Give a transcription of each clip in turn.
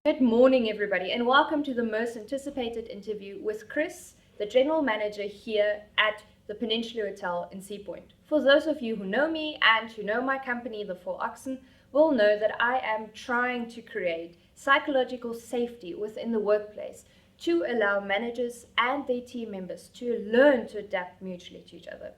Good morning, everybody, and welcome to the most anticipated interview with Chris, the general manager here at the Peninsual Hotel in Sea Point. For those of you who know me and who know my company, the Oxen, will know that I am trying to create psychological safety within the workplace to allow managers and their team members to learn to adapt mutually to each other.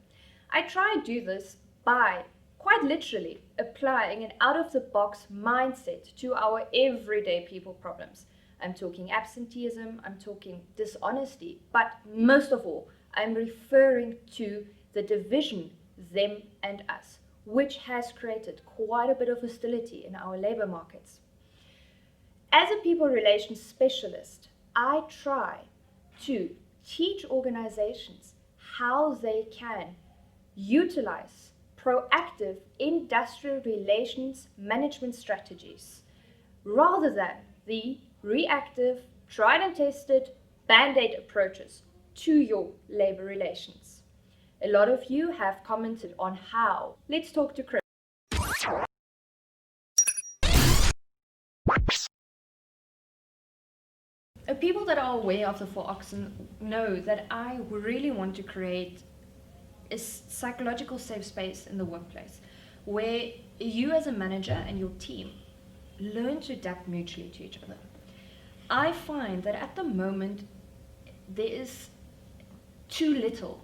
I try and do this by quite literally applying an out-of-the-box mindset to our everyday people problems. I'm talking absenteeism, I'm talking dishonesty, but most of all, I'm referring to the division, them and us, which has created quite a bit of hostility in our labor markets. As a people relations specialist, I try to teach organizations how they can utilize proactive industrial relations management strategies rather than the reactive, tried and tested band-aid approaches to your labor relations. A lot of you have commented on how. Let's talk to Chris. People that are aware of the Four Oxen know that I really want to create a psychological safe space in the workplace where you as a manager and your team learn to adapt mutually to each other. I find that at the moment there is too little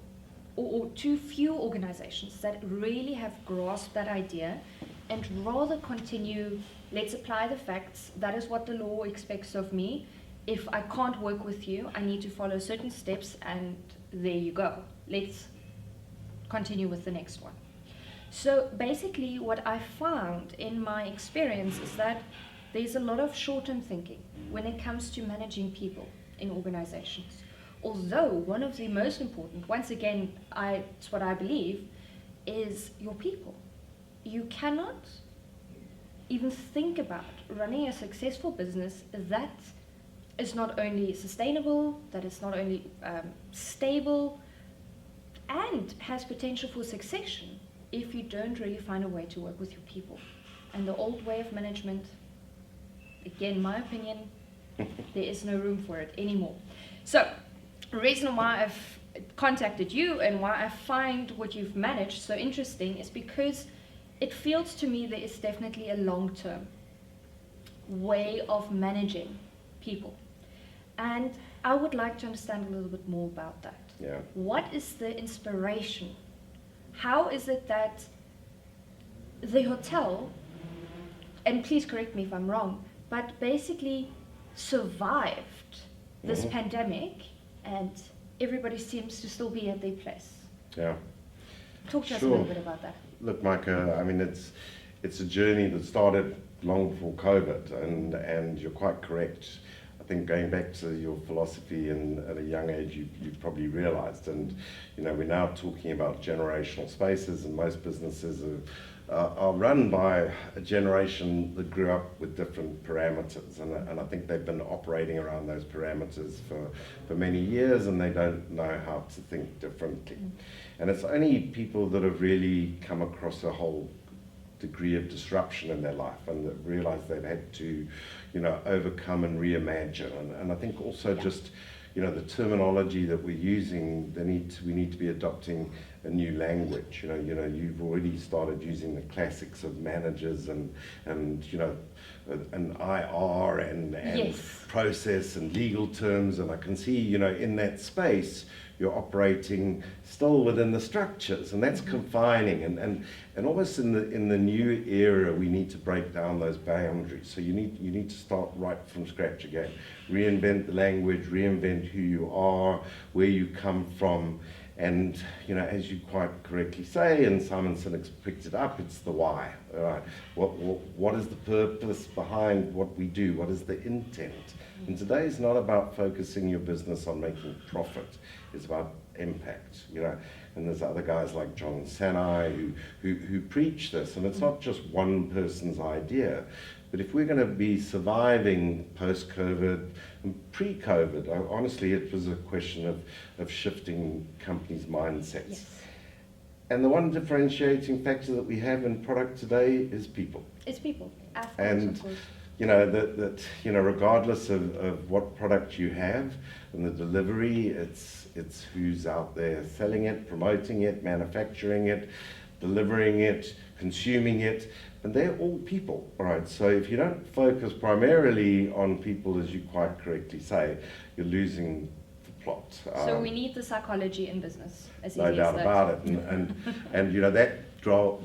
or too few organizations that really have grasped that idea and rather continue, let's apply the facts, that is what the law expects of me. If I can't work with you, I need to follow certain steps, and there you go. Let's continue with the next one. So basically what I found in my experience is that there's a lot of short-term thinking when it comes to managing people in organizations. Although one of the most important, once again, it's what I believe, is your people. You cannot even think about running a successful business that is not only sustainable, that is not only stable, and has potential for succession if you don't really find a way to work with your people. And the old way of management, again, my opinion, there is no room for it anymore. So, the reason why I've contacted you and why I find what you've managed so interesting is because it feels to me there is definitely a long-term way of managing people. And I would like to understand a little bit more about that. Yeah. What is the inspiration? How is it that the hotel, and please correct me if I'm wrong, but basically survived this pandemic and everybody seems to still be at their place? Yeah. Talk to us a little bit about that. Look, Micah, I mean, it's a journey that started long before COVID, and you're quite correct. I think going back to your philosophy and at a young age, you've probably realized, and we're now talking about generational spaces, and most businesses are run by a generation that grew up with different parameters, and I think they've been operating around those parameters for many years, and they don't know how to think differently. And it's only people that have really come across a whole degree of disruption in their life and that realize they've had to overcome and reimagine, and I think also just the terminology that we're using, we need to be adopting a new language. You've already started using the classics of managers and an IR and Yes. process and legal terms, and I can see in that space you're operating still within the structures, and that's confining, and almost in the new era we need to break down those boundaries. So you need to start right from scratch again, reinvent the language, reinvent who you are, where you come from, and as you quite correctly say, and Simon Sinek's picked it up, it's the why. All right, what is the purpose behind what we do? What is the intent? And today is not about focusing your business on making profit. It's about impact, and there's other guys like John Sanai who preach this, and it's not just one person's idea. But if we're going to be surviving post-COVID and pre-COVID, honestly, it was a question of shifting companies' mindsets. Yes. And the one differentiating factor that we have in product today is people. It's people. Of And course. regardless of what product you have and the delivery, it's who's out there selling it, promoting it, manufacturing it, delivering it, consuming it, and they're all people, all right? So if you don't focus primarily on people, as you quite correctly say, you're losing the plot. So we need the psychology in business, as no easy doubt as about it, and that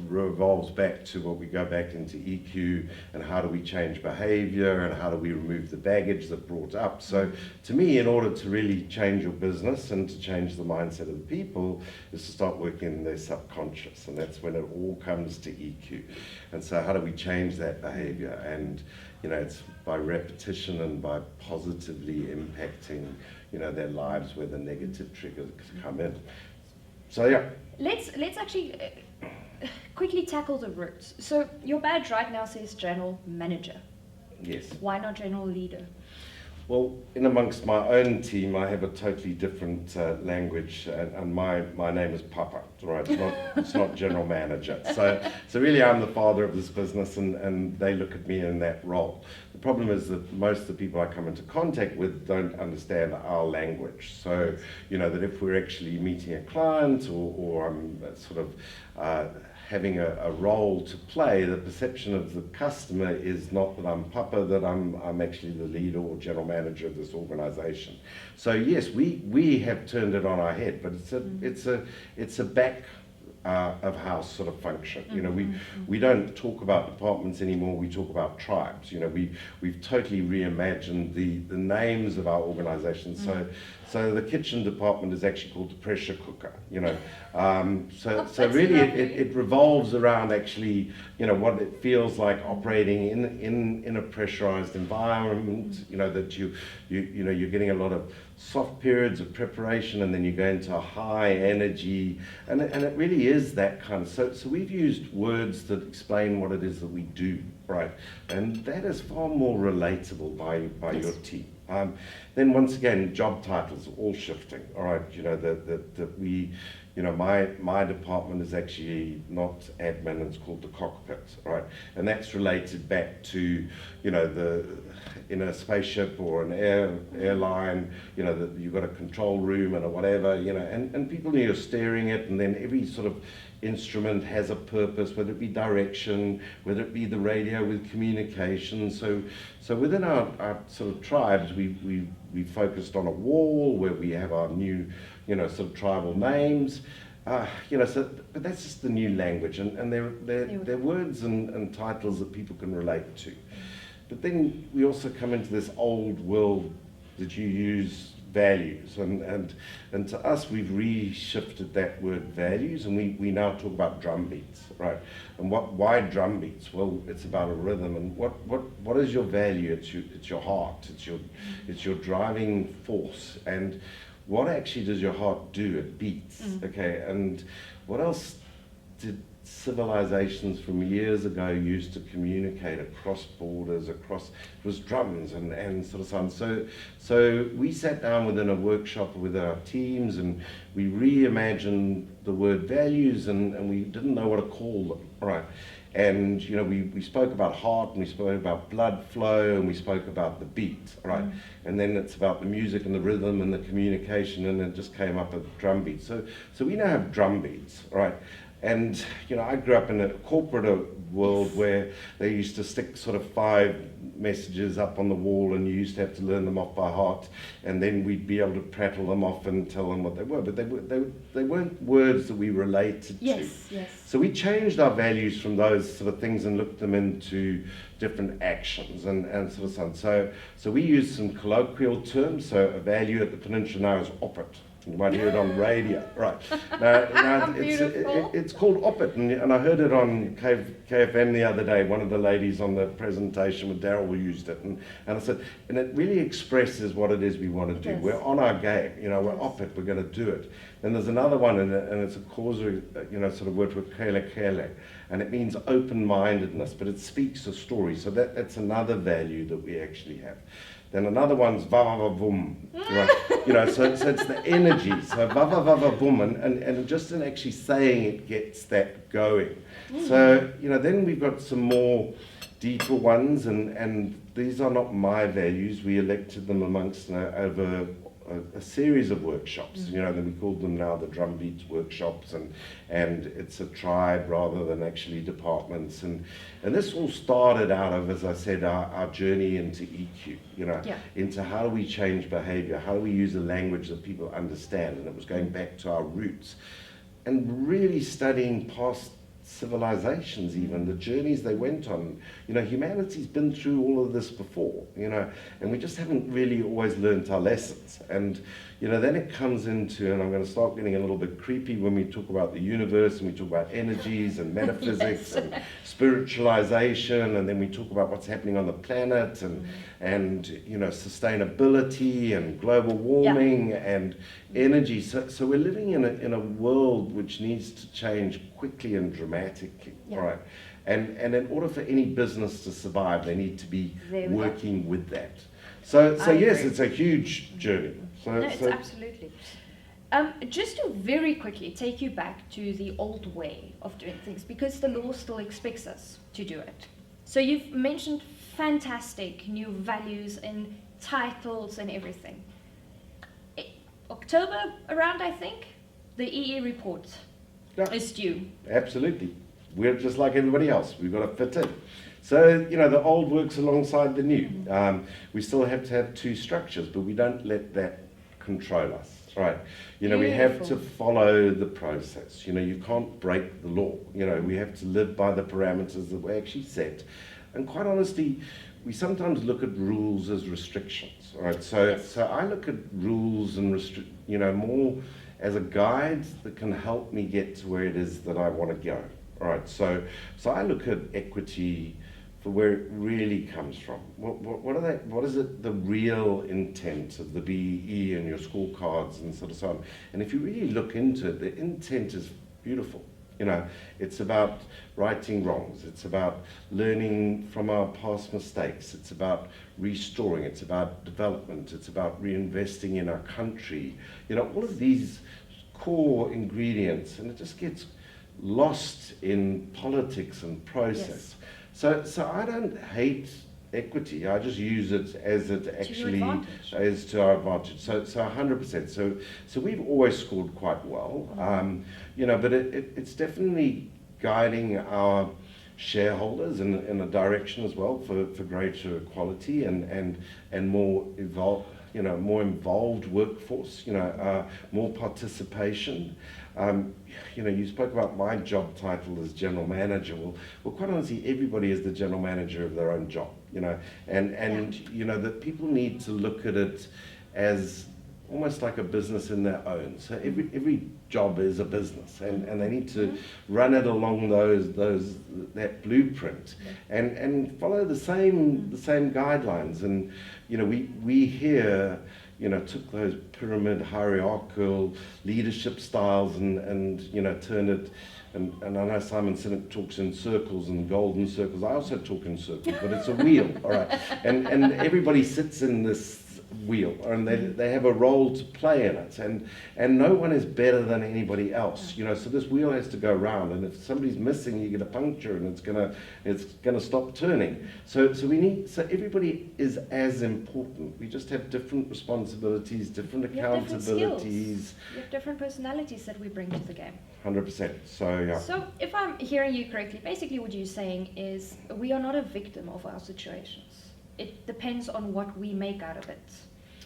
revolves back to what we go back into EQ and how do we change behavior and how do we remove the baggage that brought up. So to me, in order to really change your business and to change the mindset of the people, is to start working in their subconscious, and that's when it all comes to EQ. And so how do we change that behavior? And it's by repetition and by positively impacting their lives where the negative triggers come in. So yeah. Let's actually quickly tackle the roots. So your badge right now says general manager. Yes. Why not general leader? Well, in amongst my own team, I have a totally different language, and my name is Papa, right? It's not general manager. So really, I'm the father of this business, and they look at me in that role. The problem is that most of the people I come into contact with don't understand our language. So, that if we're actually meeting a client or I'm sort of having a role to play, the perception of the customer is not that I'm Papa, that I'm actually the leader or general manager of this organization. So yes, we have turned it on our head, but it's a back of house sort of function. We don't talk about departments anymore, we talk about tribes. We've totally reimagined the names of our organization. So the kitchen department is actually called the pressure cooker, so really it revolves around actually, what it feels like operating in a pressurized environment, that you're getting a lot of soft periods of preparation and then you go into a high energy, and it really is that kind of, so we've used words that explain what it is that we do, right? And that is far more relatable by your team. Then once again, job titles are all shifting, all right? That we, my department is actually not admin, it's called the cockpit, right? And that's related back to, in a spaceship or an airline, that you've got a control room and a whatever, and people are staring at, and then every sort of instrument has a purpose, whether it be direction, whether it be the radio with communication. So within our sort of tribes, we focused on a wall where we have our new, sort of tribal names. But that's just the new language, and they're words and titles that people can relate to. But then we also come into this old world that you use values, and to us we've reshifted that word values, and we now talk about drum beats, right? And why drum beats? Well, it's about a rhythm, and what is your value? It's your heart, it's your driving force, and what actually does your heart do? It beats, okay? And what else did civilizations from years ago used to communicate across borders, it was drums and sort of sound. So we sat down within a workshop with our teams, and we reimagined the word values, and we didn't know what to call them, right? And we spoke about heart, and we spoke about blood flow, and we spoke about the beat, right? And then it's about the music and the rhythm and the communication, and it just came up with drum beats. So we now have drum beats, right? And I grew up in a corporate world where they used to stick sort of 5 messages up on the wall, and you used to have to learn them off by heart, and then we'd be able to prattle them off and tell them what they were. But they weren't words that we related to. Yes. So we changed our values from those sort of things and looked them into different actions and sort of so. So we used some colloquial terms. So a value at the Peninsula now is oppet. You might hear it on radio, right? Now it's called oppet, and I heard it on KFM the other day. One of the ladies on the presentation with Daryl used it, and I said, and it really expresses what it is we want to do. Yes. We're on our game, we're oppet, we're going to do it. Then there's another one, and it's a causa, sort of word with kele, and it means open-mindedness, but it speaks a story. So that's another value that we actually have. Then another one's va-va-va-boom, right? So it's the energy. So va-va-va-va-boom, and just in actually saying it gets that going. So, then we've got some more deeper ones, and these are not my values. We elected them amongst over a series of workshops, you know, then we called them now the Drumbeats workshops, and it's a tribe rather than actually departments, and this all started out of, as I said, our journey into EQ, you know, into how do we change behavior, how do we use a language that people understand, and it was going back to our roots, and really studying past civilizations, even the journeys they went on. You know, humanity's been through all of this before, you know, and we just haven't really always learned our lessons. And you know, then it comes into, and I'm going to start getting a little bit creepy when we talk about the universe, and we talk about energies and metaphysics and spiritualization, and then we talk about what's happening on the planet, and you know, sustainability and global warming and energy. So we're living in a world which needs to change quickly and dramatically, right? And in order for any business to survive, they need to be working with that. So yes, it's a huge journey. No, it's absolutely. Just to very quickly take you back to the old way of doing things, because the law still expects us to do it. So you've mentioned fantastic new values and titles and everything. October around, I think, the EE report is due. Absolutely. We're just like everybody else. We've got to fit in. So, you know, the old works alongside the new. We still have to have two structures, but we don't let that control us, right? You know, we have to follow the process. You know, you can't break the law. You know, we have to live by the parameters that we actually set. And quite honestly, we sometimes look at rules as restrictions, right? So I look at rules and you know, more as a guide that can help me get to where it is that I want to go. All right, so I look at equity for where it really comes from. What is it, the real intent of the BEE and your scorecards and sort of so on. And if you really look into it, the intent is beautiful. You know, it's about righting wrongs. It's about learning from our past mistakes. It's about restoring. It's about development. It's about reinvesting in our country. You know, all of these core ingredients, and it just gets lost in politics and process. So I don't hate equity. I just use it as it actually is to our advantage. So 100%. So we've always scored quite well. You know, but it's definitely guiding our shareholders in a direction as well for greater equality and more evolved. You know, more involved workforce, you know, more participation. You know, you spoke about my job title as general manager. Well, quite honestly, everybody is the general manager of their own job, you know, and you know, that people need to look at it as almost like a business in their own. So every job is a business, and they need to run it along that blueprint and follow the same guidelines. And you know, we here, you know, took those pyramid hierarchical leadership styles and you know, turned it. And I know Simon Sinek talks in circles and golden circles. I also talk in circles, but it's a wheel, all right. And everybody sits in this wheel, and they have a role to play in it, and no one is better than anybody else, you know. So this wheel has to go round, and if somebody's missing, you get a puncture, and it's gonna stop turning. So everybody is as important. We just have different responsibilities, different accountabilities. You have different personalities that we bring to the game. 100%. So yeah. So if I'm hearing you correctly, basically what you're saying is we are not a victim of our situations. It depends on what we make out of it.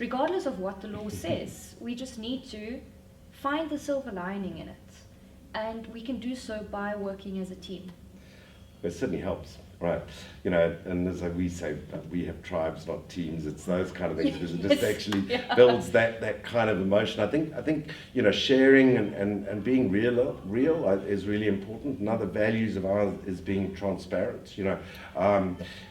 Regardless of what the law says, we just need to find the silver lining in it. And we can do so by working as a team. It certainly helps, right? You know, and as we say, we have tribes, not teams. It's those kind of things, because it just actually builds that kind of emotion. I think you know, sharing and being real is really important. Another values of ours is being transparent, you know,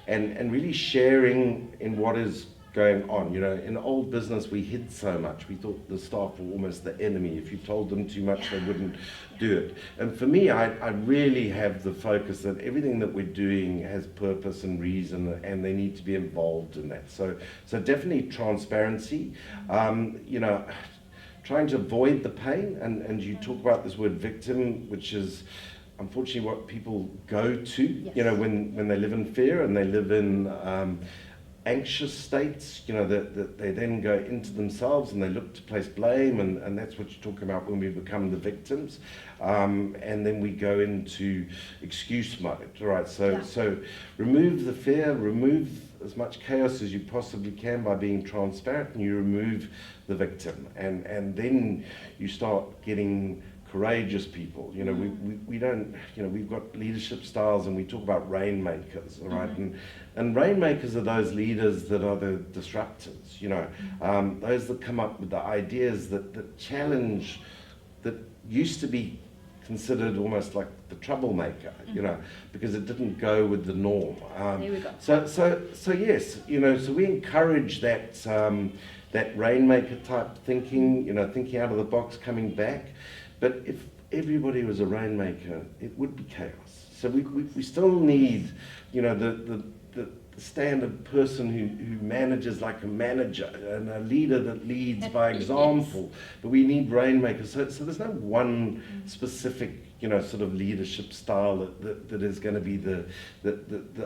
and really sharing in what is going on. You know, in old business, we hid so much. We thought the staff were almost the enemy. If you told them too much, they wouldn't do it. And for me, I really have the focus that everything that we're doing has purpose and reason, and they need to be involved in that. So definitely transparency. You know, trying to avoid the pain, and you talk about this word victim, which is unfortunately what people go to, Yes. you know, when they live in fear and they live in anxious states, you know, that they then go into themselves and they look to place blame, and that's what you're talking about when we become the victims. And then we go into excuse mode, right? So remove the fear, remove as much chaos as you possibly can by being transparent, and you remove the victim. And then you start getting courageous people. You know, we don't, you know, we've got leadership styles and we talk about rainmakers, all right? And rainmakers are those leaders that are the disruptors, you know, those that come up with the ideas that challenge, that used to be considered almost like the troublemaker, you know, because it didn't go with the norm. There we go. So yes, you know, so we encourage that that rainmaker type thinking, you know, thinking out of the box, coming back. But if everybody was a rainmaker, it would be chaos. So we still need, you know, the standard person who manages like a manager, and a leader that leads by example. Yes. But we need rainmakers. So there's no one specific, you know, sort of leadership style that is going to be the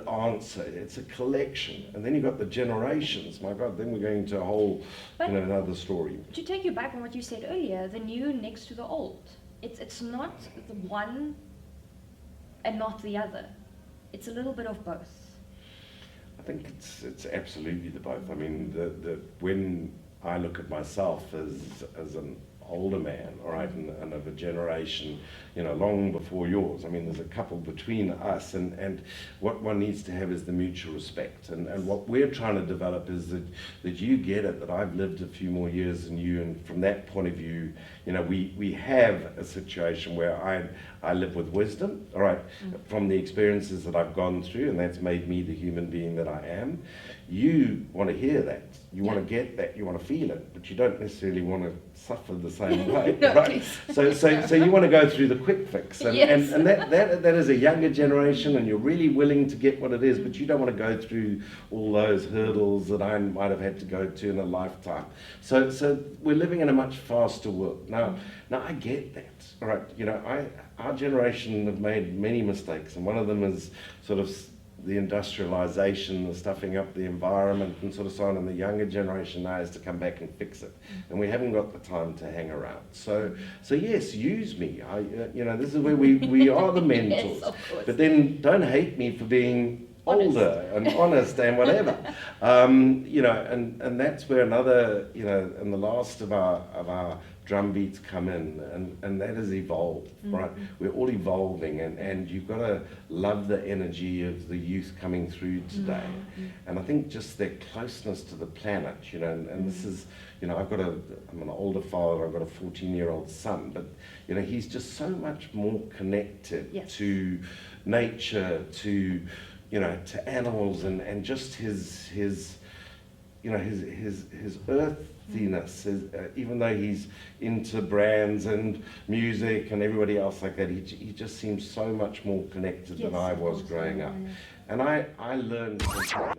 answer. It's a collection. And then you've got the generations. My God, then we're going to a whole, you know, another story. To take you back on what you said earlier, the new next to the old. It's not the one and not the other. It's a little bit of both. I think it's absolutely the both. I mean, when I look at myself as an older man, all right, and of a generation, you know, long before yours. I mean, there's a couple between us, and what one needs to have is the mutual respect. And what we're trying to develop is that you get it, that I've lived a few more years than you, and from that point of view, you know, we have a situation where I live with wisdom, all right, from the experiences that I've gone through, and that's made me the human being that I am. You want to hear that, you want to get that, you want to feel it, but you don't necessarily want to suffer the same way, No, right? So you want to go through the quick fix, and, yes. and that is a younger generation, and you're really willing to get what it is, but you don't want to go through all those hurdles that I might have had to go to in a lifetime. So we're living in a much faster world. Now I get that, all right? You know, our generation have made many mistakes, and one of them is sort of the industrialization, the stuffing up the environment, and sort of so on, and the younger generation now is to come back and fix it, and we haven't got the time to hang around. So yes, use me. You know, this is where we are the mentors, yes, but then don't hate me for being older and honest and whatever. You know, and that's where another, you know, and the last of our drum beats come in, and that is evolve, right? We're all evolving, and you've got to love the energy of the youth coming through today. And I think just their closeness to the planet, you know, and this is, you know, I'm an older father, I've got a 14-year-old son, but, you know, he's just so much more connected to nature, to, you know, to animals, and just his you know, his earthiness, even though he's into brands and music and everybody else like that, he just seems so much more connected than I was growing up. And I learned from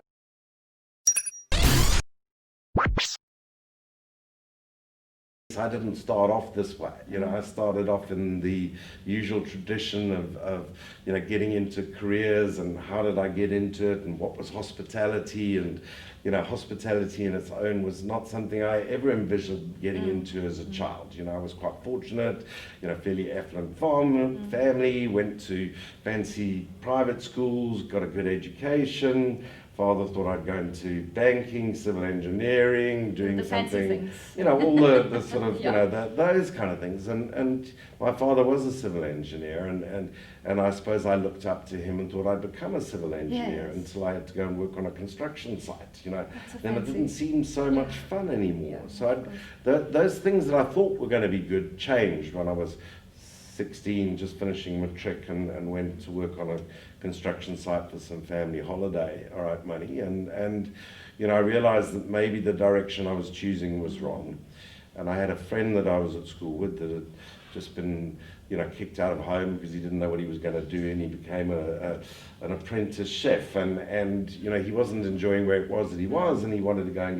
I didn't start off this way, you know. I started off in the usual tradition of you know, getting into careers, and how did I get into it, and what was hospitality, and, you know, hospitality in its own was not something I ever envisioned getting into as a child. You know, I was quite fortunate, you know, fairly affluent family, went to fancy private schools, got a good education. Father thought I'd go into banking, civil engineering, doing something, you know, all the sort of, you know, those kind of things. And my father was a civil engineer, and I suppose I looked up to him and thought I'd become a civil engineer until I had to go and work on a construction site, you know. Then it didn't seem so much fun anymore. So those things that I thought were going to be good changed when I was 16, just finishing matric, and went to work on a construction site for some family holiday, all right, money, and you know, I realized that maybe the direction I was choosing was wrong. And I had a friend that I was at school with that had just been, you know, kicked out of home because he didn't know what he was going to do, and he became an apprentice chef, and you know, he wasn't enjoying where it was that he was, and he wanted to go and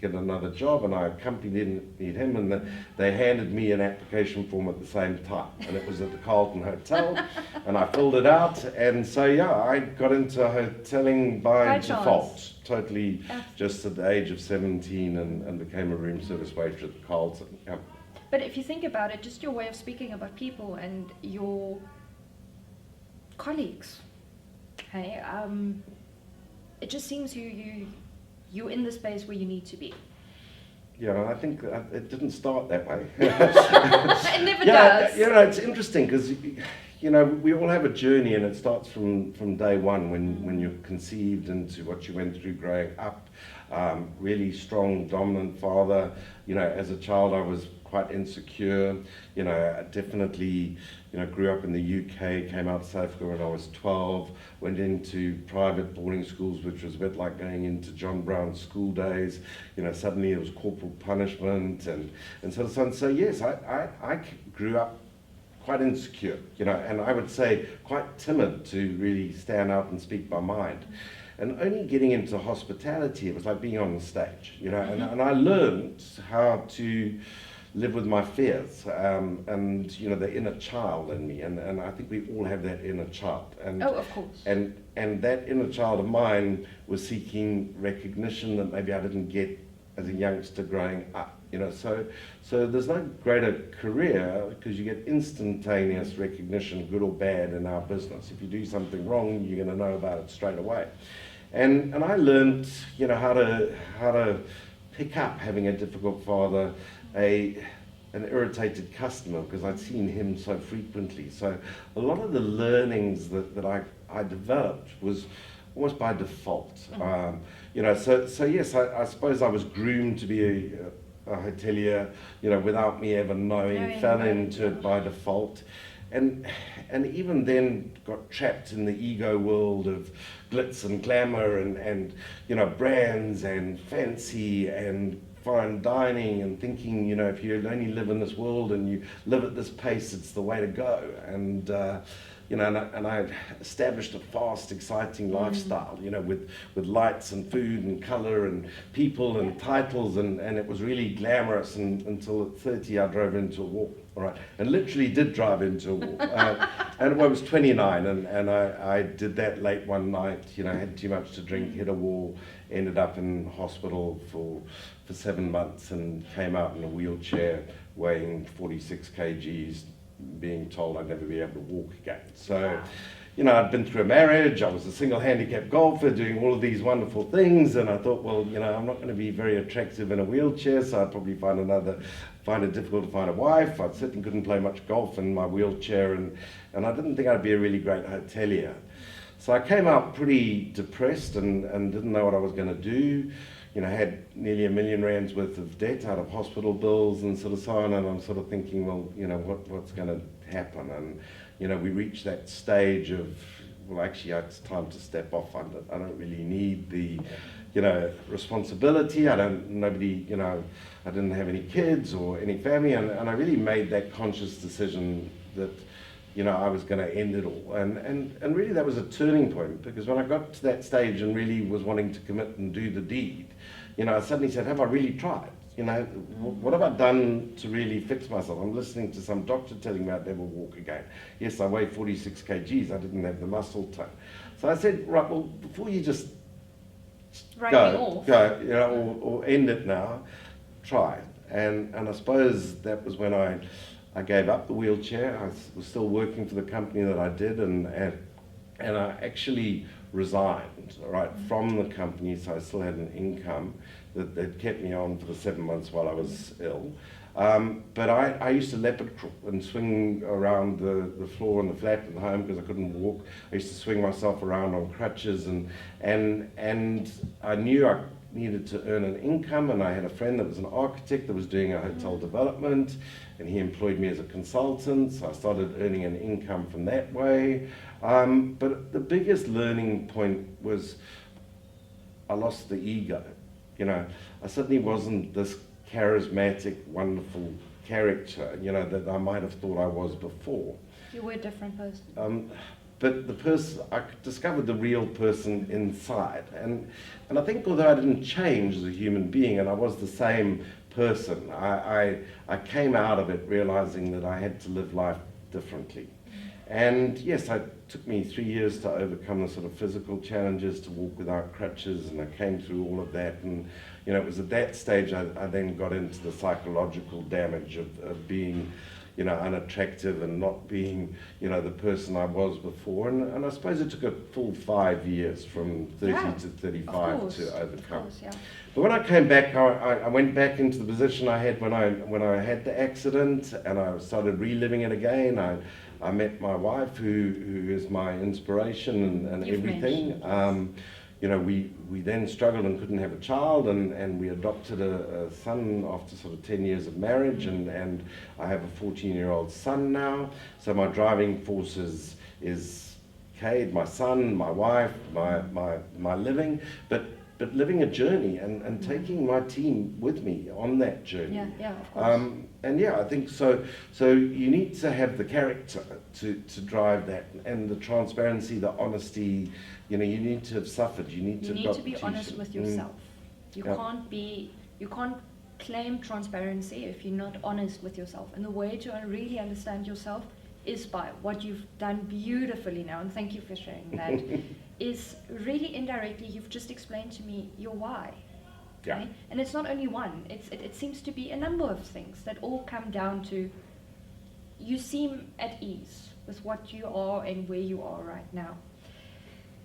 get another job, and I accompanied him, and they handed me an application form at the same time, and it was at the Carlton Hotel, and I filled it out, and so yeah, I got into hoteling by default, totally just at the age of 17, and became a room service waitress at the Carlton. Yeah. But if you think about it, just your way of speaking about people and your colleagues, okay, it just seems you're in the space where you need to be. Yeah, I think it didn't start that way. It never does. You know, it's interesting because, you know, we all have a journey, and it starts from day one when you're conceived into what you went through growing up. Really strong, dominant father. You know, as a child, I was quite insecure. You know, I definitely, you know, grew up in the UK, came out to South Africa when I was 12, went into private boarding schools, which was a bit like going into John Brown's school days. You know, suddenly it was corporal punishment and so on. So yes, I grew up quite insecure, you know, and I would say quite timid to really stand out and speak my mind. And only getting into hospitality, it was like being on the stage, you know, and I learned how to live with my fears, and you know, the inner child in me, and I think we all have that inner child. And, of course. And that inner child of mine was seeking recognition that maybe I didn't get as a youngster growing up. You know, so there's no greater career because you get instantaneous recognition, good or bad, in our business. If you do something wrong, you're going to know about it straight away. And I learned, you know, how to pick up having a difficult father, an irritated customer, because I'd seen him so frequently. So a lot of the learnings that I developed was almost by default. You know, so yes, I suppose I was groomed to be a hotelier, you know, without me ever knowing, fell into it by default. And even then got trapped in the ego world of glitz and glamour and you know, brands and fancy and fine dining, and thinking, you know, if you only live in this world and you live at this pace, it's the way to go. And you know, and I established a fast, exciting lifestyle, you know, with lights and food and colour and people and titles, and it was really glamorous. And until at 30, I drove into a wall. All right, and literally did drive into a wall. And I was 29, and I did that late one night. You know, had too much to drink, hit a wall, ended up in hospital for 7 months, and came out in a wheelchair, weighing 46 kgs, being told I'd never be able to walk again. So, you know, I'd been through a marriage, I was a single handicapped golfer doing all of these wonderful things, and I thought, well, you know, I'm not going to be very attractive in a wheelchair, so I'd probably find it difficult to find a wife. I certainly couldn't play much golf in my wheelchair, and I didn't think I'd be a really great hotelier. So I came out pretty depressed and didn't know what I was going to do. You know, had nearly R1 million worth of debt out of hospital bills and sort of so on, and I'm sort of thinking, well, you know, what's going to happen? And, you know, we reached that stage of, well, actually, it's time to step off. I don't really need the, you know, responsibility. Nobody, you know, I didn't have any kids or any family, and I really made that conscious decision that, you know, I was going to end it all. And really that was a turning point, because when I got to that stage and really was wanting to commit and do the deed, you know, I suddenly said, have I really tried? You know, what have I done to really fix myself? I'm listening to some doctor telling me I'd never walk again. Yes, I weigh 46 kgs, I didn't have the muscle tone. So I said, right, well, before you just go, you know, or end it now, try. And I suppose that was when I gave up the wheelchair. I was still working for the company that I did, and I actually resigned, right, from the company, so I still had an income that kept me on for the 7 months while I was ill. But I used to leopard crawl and swing around the floor in the flat at home because I couldn't walk. I used to swing myself around on crutches, and I knew I needed to earn an income, and I had a friend that was an architect that was doing a hotel development, and he employed me as a consultant, so I started earning an income from that way. But the biggest learning point was I lost the ego. You know, I certainly wasn't this charismatic, wonderful character, you know, that I might have thought I was before. You were a different person. but I discovered the real person inside. And I think although I didn't change as a human being, and I was the same person, I came out of it realizing that I had to live life differently. And yes, it took me 3 years to overcome the sort of physical challenges, to walk without crutches, and I came through all of that. And it was at that stage I then got into the psychological damage of being, unattractive and not being, the person I was before. And I suppose it took a full 5 years from 30 to 35 to overcome. Yeah. But when I came back, I went back into the position I had when I had the accident, and I started reliving it again. I met my wife, who is my inspiration and everything. We then struggled and couldn't have a child, and we adopted a son after sort of 10 years of marriage, and I have a 14-year-old son now. So my driving force is Cade, my son, my wife, my living, but living a journey and taking my team with me on that journey. Yeah, of course. And yeah, I think so. So you need to have the character to drive that, and the transparency, the honesty. You need to have suffered. You need to be honest with yourself. You can't claim transparency if you're not honest with yourself. And the way to really understand yourself is by what you've done beautifully now. And thank you for sharing that. Is really indirectly, you've just explained to me your why. Yeah. Okay? And it's not only one, it seems to be a number of things that all come down to you seem at ease with what you are and where you are right now.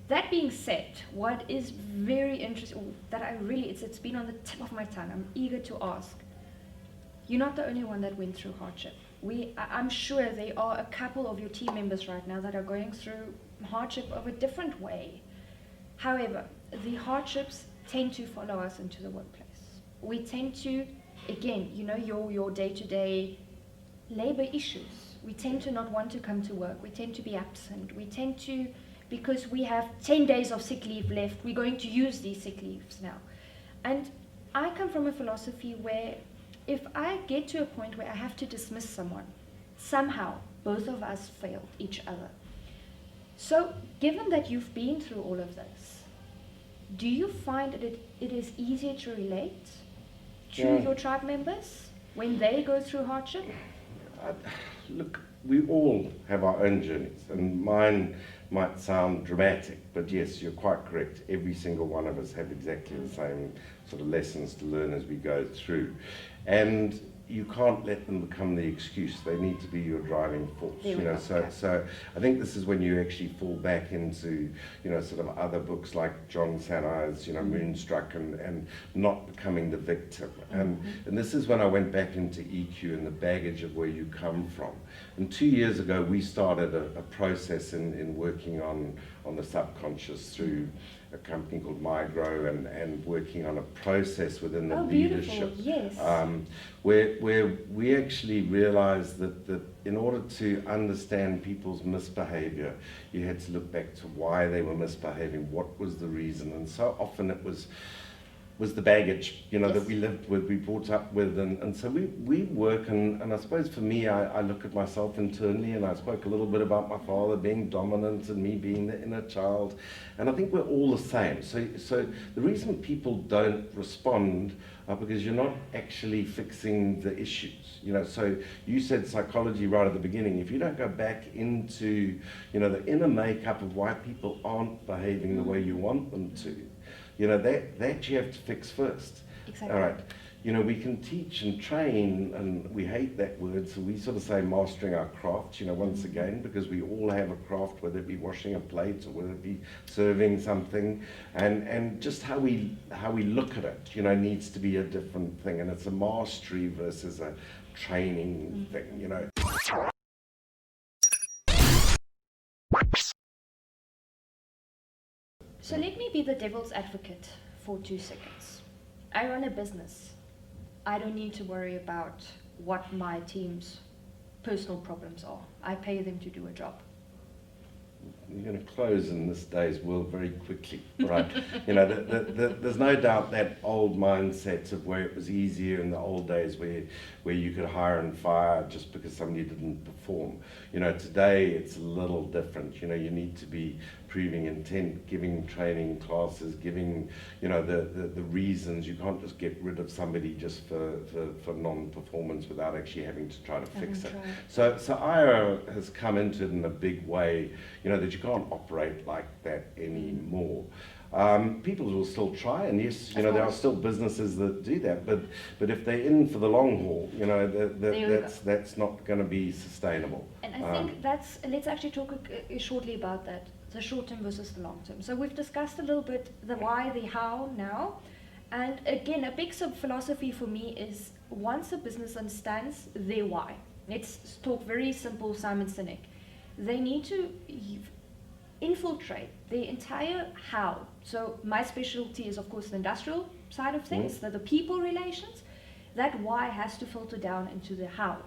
That being said, what is very interesting, that it's been on the tip of my tongue, I'm eager to ask, you're not the only one that went through hardship. I'm sure there are a couple of your team members right now that are going through hardship of a different way. However, the hardships tend to follow us into the workplace. We tend to, again, your day-to-day labor issues. We tend to not want to come to work. We tend to be absent. We tend to, because we have 10 days of sick leave left, we're going to use these sick leaves now. And I come from a philosophy where if I get to a point where I have to dismiss someone, somehow both of us failed each other. So, given that you've been through all of this, do you find that it is easier to relate to your tribe members when they go through hardship? Look, we all have our own journeys, and mine might sound dramatic, but yes, you're quite correct. Every single one of us have exactly the same sort of lessons to learn as we go through. And you can't let them become the excuse. They need to be your driving force. So I think this is when you actually fall back into, sort of other books like John Sanai's, Moonstruck, and not becoming the victim. And this is when I went back into EQ and the baggage of where you come from. And 2 years ago, we started a process in working on the subconscious through a company called Migro and working on a process within the leadership. Yes. Where we actually realized that in order to understand people's misbehavior, you had to look back to why they were misbehaving, what was the reason. And so often it was the baggage, that we lived with, we brought up with, and so we work, and I suppose for me, I look at myself internally, and I spoke a little bit about my father being dominant and me being the inner child, and I think we're all the same. So the reason people don't respond are because you're not actually fixing the issues. So you said psychology right at the beginning. If you don't go back into, the inner makeup of why people aren't behaving the way you want them to, that you have to fix first. Exactly. All right. We can teach and train, and we hate that word, so we sort of say mastering our craft, once again, because we all have a craft, whether it be washing a plate or whether it be serving something, and just how we look at it, needs to be a different thing, and it's a mastery versus a training thing, So let me be the devil's advocate for 2 seconds. I run a business. I don't need to worry about what my team's personal problems are. I pay them to do a job. going to close in this day's world very quickly, right? You know, there's no doubt that old mindset of where it was easier in the old days, where you could hire and fire just because somebody didn't perform. You know, today it's a little different. You know, you need to be proving intent, giving training classes, giving, you know, the reasons. You can't just get rid of somebody just for non-performance without actually having to try to fix it. So IRA has come into it in a big way, you know, that you can't operate like that anymore. People will still try, and yes, you know, there are still businesses that do that, but if they're in for the long haul, you know, that's not going to be sustainable. And I think let's actually talk shortly about that, the short term versus the long term. So we've discussed a little bit the why, the how now, and again, a big sub-philosophy for me is once a business understands their why, let's talk very simple Simon Sinek, they need to infiltrate the entire how. So my specialty is of course the industrial side of things, the people relations. That why has to filter down into the how.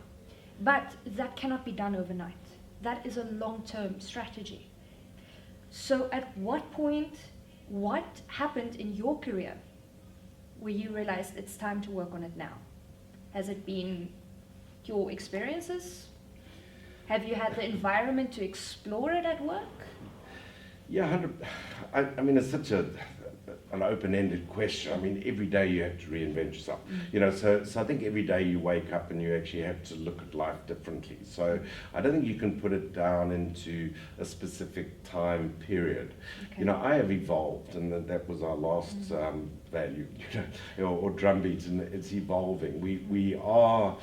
But that cannot be done overnight. That is a long-term strategy. So at what point, what happened in your career where you realized it's time to work on it now? Has it been your experiences? Have you had the environment to explore it at work? Yeah, I mean, it's such an open-ended question. I mean, every day you have to reinvent yourself. You know, so I think every day you wake up and you actually have to look at life differently. So I don't think you can put it down into a specific time period. Okay. You know, I have evolved, and that was our last value, you know, or drumbeat, and it's evolving. We are,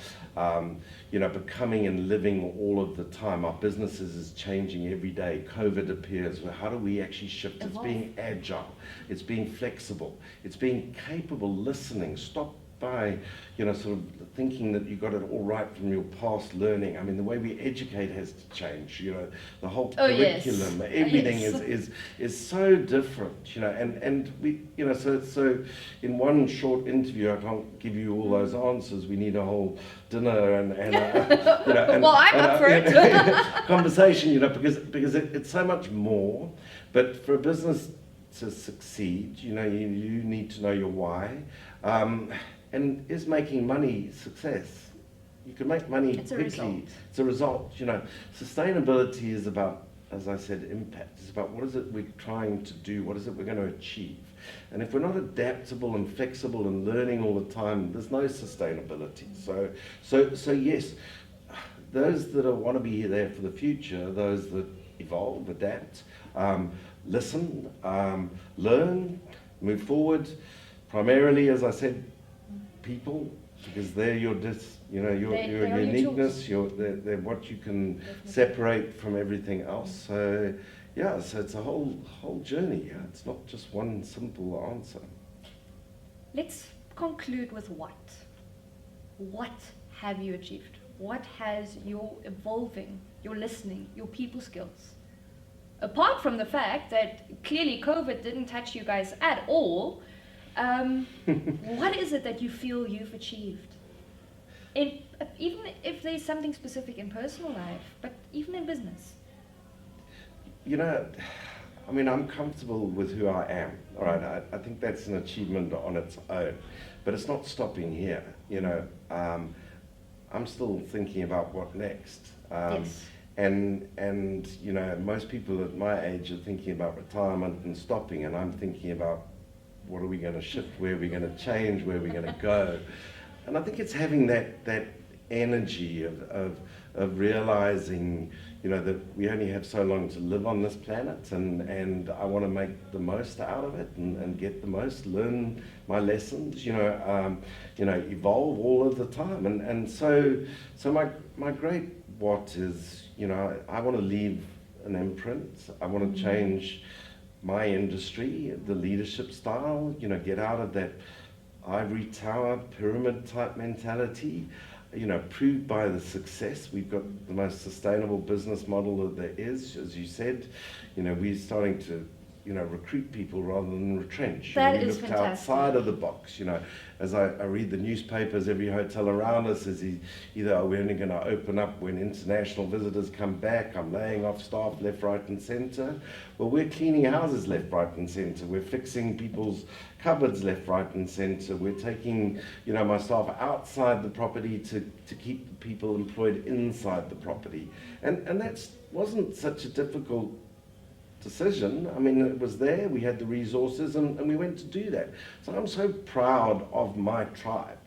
you know, becoming and living all of the time. Our businesses is changing every day. COVID appears. Well, how do we actually shift? It's being agile. It's being flexible. It's being capable, listening. Stop by, you know, sort of thinking that you got it all right from your past learning. I mean, the way we educate has to change. You know, the whole curriculum, everything is so different. You know, and we, you know, so in one short interview, I can't give you all those answers. We need a whole dinner and you know, and, well, I'm up for it. Conversation. You know, because it's so much more. But for a business to succeed, you know, you need to know your why. And is making money success? You can make money quickly. It's a result. You know, sustainability is about, as I said, impact. It's about what is it we're trying to do? What is it we're going to achieve? And if we're not adaptable and flexible and learning all the time, there's no sustainability. So yes, those that want to be there for the future, those that evolve, adapt, listen, learn, move forward. Primarily, as I said, people, because they're your your uniqueness. They're what you can separate from everything else. So yeah, so it's a whole journey. Yeah, it's not just one simple answer. Let's conclude with what. What have you achieved? What has your evolving, your listening, your people skills? Apart from the fact that clearly COVID didn't touch you guys at all. What is it that you feel you've achieved? Even if there's something specific in personal life, but even in business. You know, I mean, I'm comfortable with who I am. All right, I think that's an achievement on its own, but it's not stopping here. You know, I'm still thinking about what next. Yes. And you know, most people at my age are thinking about retirement and stopping, and I'm thinking about what are we going to shift, where are we going to change, where are we going to go. And I think it's having that energy of realizing, you know, that we only have so long to live on this planet, and I want to make the most out of it and get the most, learn my lessons, you know, evolve all of the time. And so my great what is, you know, I want to leave an imprint. I want to change my industry, the leadership style, you know, get out of that ivory tower pyramid type mentality, you know, proved by the success. We've got the most sustainable business model that there is, as you said. You know, we're starting to recruit people rather than retrench. That We is looked fantastic. outside of the box. As I read the newspapers, every hotel around us is either are we only going to open up when international visitors come back, I'm laying off staff left, right and centre. Well, we're cleaning houses left, right and centre. We're fixing people's cupboards left, right and centre. We're taking, my staff outside the property to keep the people employed inside the property. And that wasn't such a difficult decision. I mean, it was there, we had the resources, and we went to do that. So I'm so proud of my tribe,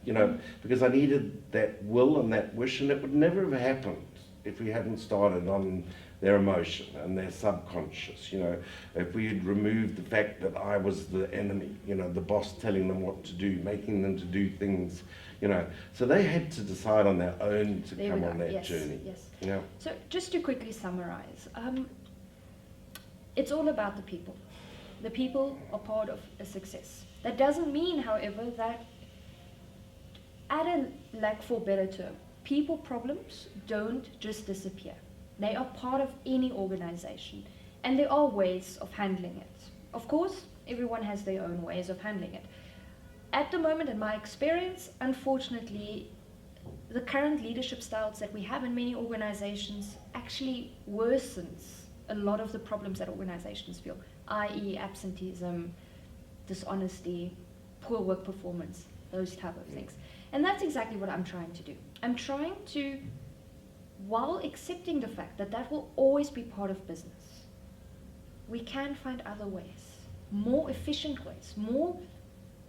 because I needed that will and that wish, and it would never have happened if we hadn't started on their emotion and their subconscious. If we had removed the fact that I was the enemy, the boss telling them what to do, making them to do things, so they had to decide on their own to come on that journey. Yes. So just to quickly summarize, it's all about the people. The people are part of a success. That doesn't mean, however, that, add a lack for better term, people problems don't just disappear. They are part of any organization, and there are ways of handling it. Of course, everyone has their own ways of handling it. At the moment, in my experience, unfortunately, the current leadership styles that we have in many organizations actually worsens a lot of the problems that organizations feel, i.e. absenteeism, dishonesty, poor work performance, those type of things. And that's exactly what I'm trying to do. I'm trying to, while accepting the fact that that will always be part of business, we can find other ways, more efficient ways, more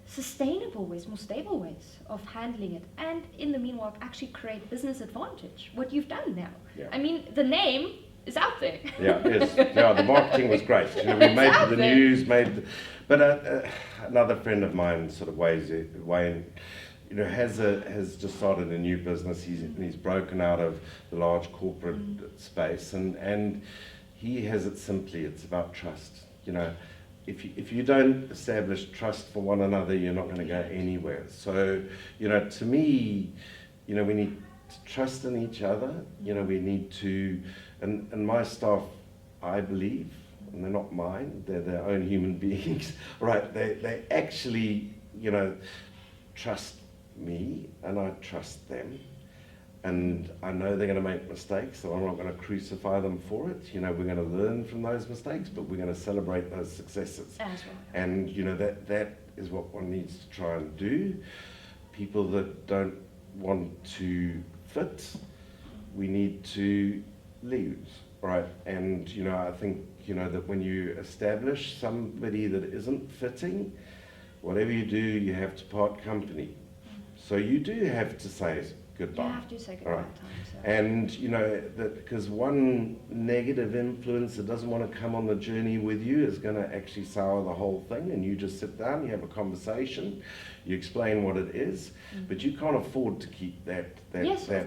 sustainable ways, more stable ways of handling it, and in the meanwhile actually create business advantage, what you've done now. Yeah. I mean, the name is out there. The marketing was great. We made the news, but another friend of mine, sort of Wayne, has just started a new business. He's broken out of the large corporate space, and he has it simply. It's about trust. If you don't establish trust for one another, you're not going to go anywhere. So, to me, we need to trust in each other. We need to, and my staff, I believe, and they're not mine, they're their own human beings, right? They actually, trust me, and I trust them. And I know they're going to make mistakes, so I'm not going to crucify them for it. We're going to learn from those mistakes, but we're going to celebrate those successes. That's right. And that is what one needs to try and do. People that don't want to fit, we need to leave, right? And I think that when you establish somebody that isn't fitting, whatever you do, you have to part company. So you do have to say goodbye. You have to say goodbye at times. And that because one negative influence that doesn't want to come on the journey with you is going to actually sour the whole thing, and you just sit down, you have a conversation, you explain what it is, but you can't afford to keep that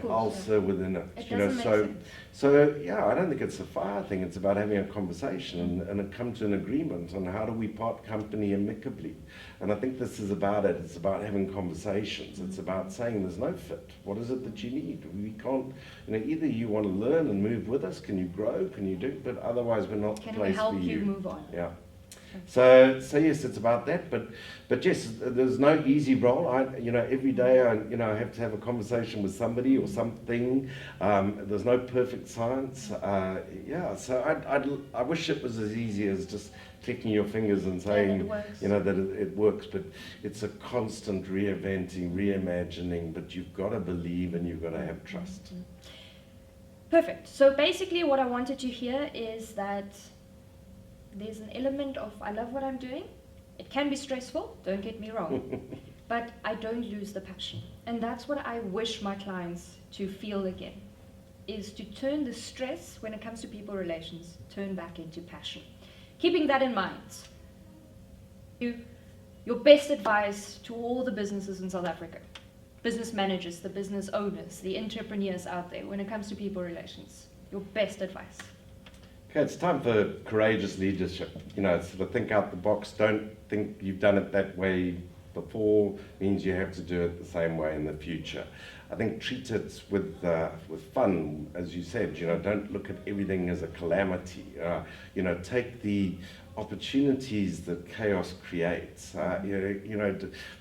ulcer within it. It doesn't make sense. So I don't think it's a fire thing. It's about having a conversation and come to an agreement on how do we part company amicably. And I think this is about it. It's about having conversations. It's about saying there's no fit. What is it that you need? We can't, either you want to learn and move with us, can you grow, can you do, but otherwise we're not the place for you. Can we help you move on? Yeah. So yes, it's about that, but yes, there's no easy role. Every day I have to have a conversation with somebody or something. There's no perfect science. So I wish it was as easy as just clicking your fingers and saying, that it works. But it's a constant reinventing, reimagining. But you've got to believe and you've got to have trust. Perfect. So basically, what I wanted to hear is that there's an element of, I love what I'm doing. It can be stressful, don't get me wrong, but I don't lose the passion. And that's what I wish my clients to feel again, is to turn the stress when it comes to people relations, turn back into passion. Keeping that in mind, your best advice to all the businesses in South Africa, business managers, the business owners, the entrepreneurs out there, when it comes to people relations, your best advice. Okay, it's time for courageous leadership. Sort of think out the box. Don't think you've done it that way before, means you have to do it the same way in the future. I think treat it with fun, as you said. Don't look at everything as a calamity. Take the opportunities that chaos creates.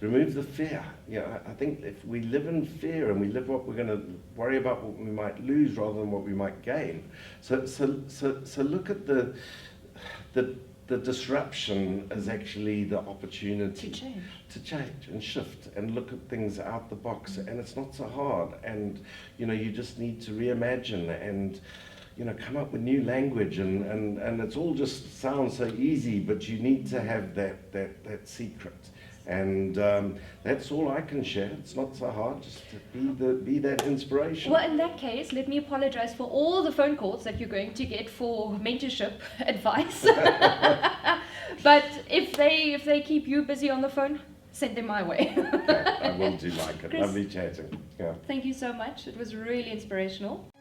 Remove the fear. I think if we live in fear and we live what we're going to worry about what we might lose rather than what we might gain. So look at the disruption as actually the opportunity to change and shift and look at things out the box. And it's not so hard. And you just need to reimagine and come up with new language, and it's all just sounds so easy, but you need to have that secret. And that's all I can share. It's not so hard, just to be that inspiration. Well, in that case, let me apologize for all the phone calls that you're going to get for mentorship advice. But if they keep you busy on the phone, send them my way. Okay, I will do, Mike. Chris, lovely chatting. Yeah. Thank you so much. It was really inspirational.